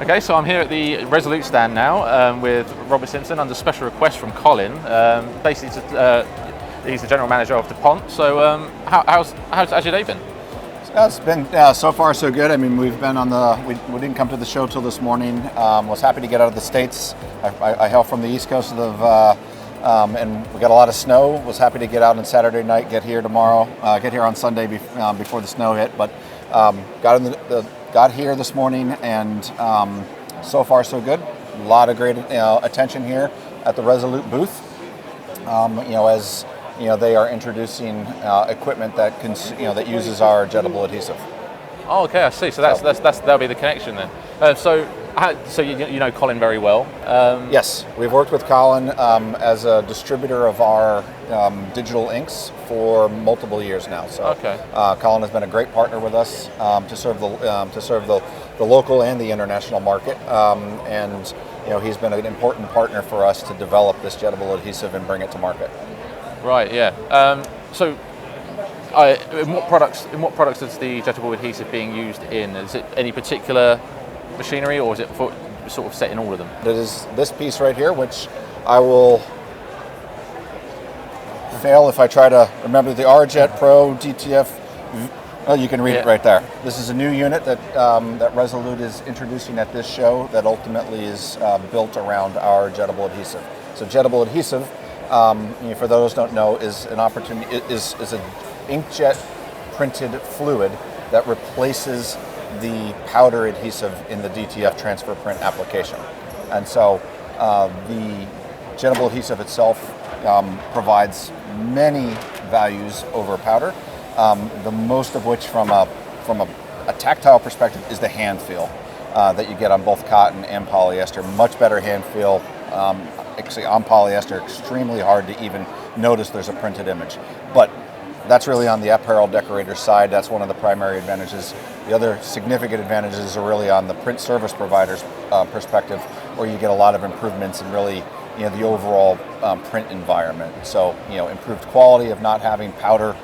Okay, so I'm here at the Resolute stand now with Rob Simpson under special request from Colin. Basically, he's the general manager of DuPont. So how's your day been? It's been so far so good. I mean, we've been on we didn't come to the show till this morning. Was happy to get out of the States. I hail from the East Coast and we got a lot of snow. Was happy to get out on Saturday night, get here tomorrow, get here on Sunday before the snow hit. But got here this morning, and so far so good. A lot of great attention here at the Resolute booth. As they are introducing equipment that that uses our jettable adhesive. Oh, okay, I see. So that'll be the connection then. So you know Colin very well. Yes, we've worked with Colin as a distributor of our digital inks for multiple years now. So okay. Colin has been a great partner with us to serve the local and the international market, and he's been an important partner for us to develop this jettable adhesive and bring it to market. Right. Yeah. In what products is the jettable adhesive being used in? Is it any particular machinery, or is it sort of set in all of them? It is this piece right here, which I will fail if I try to remember the RJet Pro DTF. Oh, you can read it right there. This is a new unit that Resolute is introducing at this show that ultimately is built around our jettable adhesive. So jettable adhesive, for those who don't know, is an opportunity. Is an inkjet printed fluid that replaces the powder adhesive in the DTF transfer print application. And so the jettable adhesive itself provides many values over powder, the most of which from a tactile perspective is the hand feel that you get on both cotton and polyester. Much better hand feel. Actually, on polyester, extremely hard to even notice there's a printed image. But that's really on the apparel decorator side. That's one of the primary advantages. The other significant advantages are really on the print service provider's perspective, where you get a lot of improvements in really the overall print environment. So improved quality of not having powder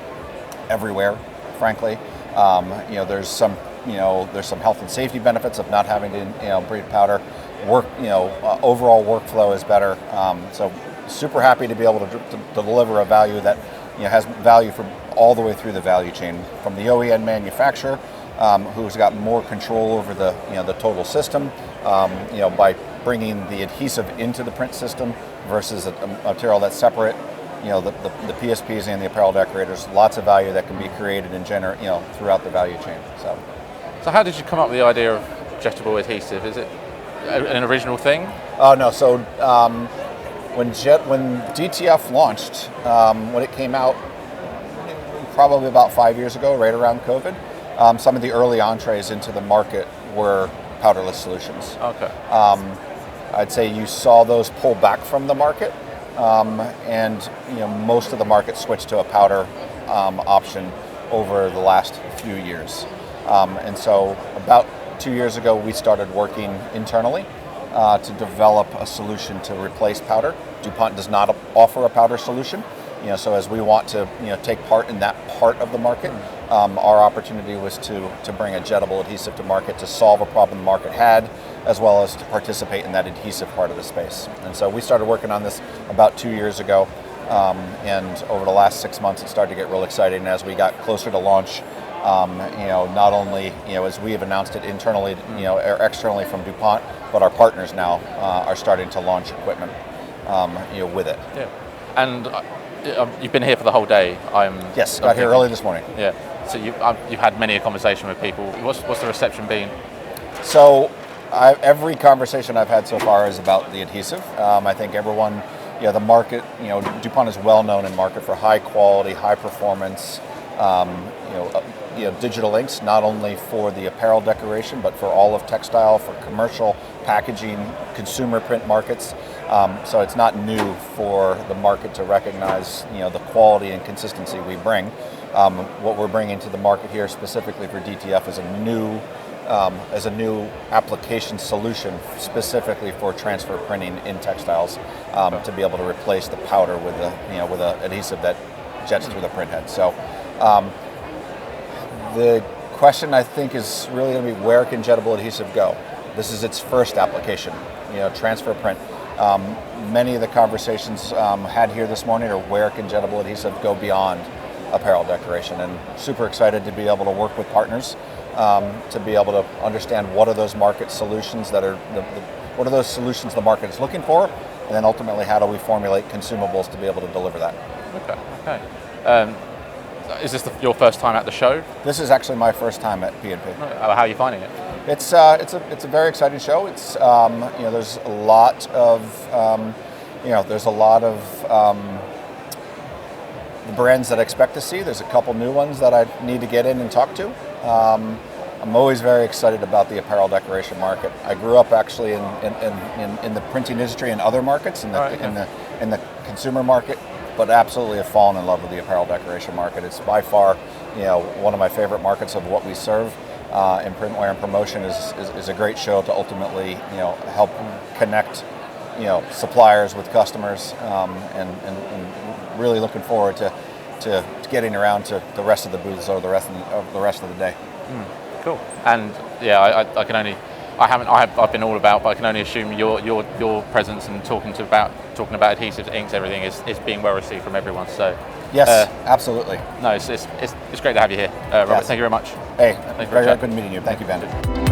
everywhere, frankly. There's some health and safety benefits of not having to breathe powder. Overall workflow is better. So super happy to be able to deliver a value that has value from all the way through the value chain, from the OEM manufacturer, who's got more control over the total system, by bringing the adhesive into the print system versus a material that's separate. The PSPs and the apparel decorators, lots of value that can be created and throughout the value chain. So how did you come up with the idea of jettable adhesive? Is it an original thing? No. So when DTF launched, when it came out, probably about 5 years ago, right around COVID, some of the early entrees into the market were powderless solutions. Okay. I'd say you saw those pull back from the market, and most of the market switched to a powder option over the last few years. And so about 2 years ago, we started working internally to develop a solution to replace powder. DuPont does not offer a powder solution. So as we want to take part in that part of the market, our opportunity was to bring a jettable adhesive to market to solve a problem the market had, as well as to participate in that adhesive part of the space. And so we started working on this about 2 years ago, and over the last 6 months it started to get real exciting as we got closer to launch. Not only as we have announced it internally, or externally from DuPont, but our partners now are starting to launch equipment, with it. Yeah, and you've been here for the whole day. Yes, got here early this morning. Yeah, so you've had many a conversation with people. What's the reception been? So every conversation I've had so far is about the adhesive. I think everyone, the market, DuPont is well known in market for high quality, high performance. Digital inks, not only for the apparel decoration, but for all of textile, for commercial packaging, consumer print markets. So it's not new for the market to recognize, the quality and consistency we bring. What we're bringing to the market here specifically for DTF is a new application solution specifically for transfer printing in textiles, to be able to replace the powder with an adhesive that jets through the print head. So the question I think is really going to be, where can jettable adhesive go? This is its first application, transfer print. Many of the conversations had here this morning are where can jetable adhesive go beyond apparel decoration, and super excited to be able to work with partners to be able to understand what are those market solutions what are those solutions the market is looking for, and then ultimately how do we formulate consumables to be able to deliver that. Okay. Is this your first time at the show? This is actually my first time at P&P. How are you finding it? It's a very exciting show. It's there's a lot of the brands that I expect to see. There's a couple new ones that I need to get in and talk to. I'm always very excited about the apparel decoration market. I grew up actually in the printing industry and other markets in the consumer market, but absolutely have fallen in love with the apparel decoration market. It's by far one of my favorite markets of what we serve. And Printwear and Promotion is a great show to ultimately help connect suppliers with customers, and really looking forward to getting around to the rest of the booths over the rest of the day. Cool. And yeah, I've been all about, but I can only assume your presence and talking about adhesives, inks, everything is being well received from everyone. So yes, absolutely. No, it's great to have you here, Robert. Yes. Thank you very much. Hey, very good meeting you. Thank you, Ben.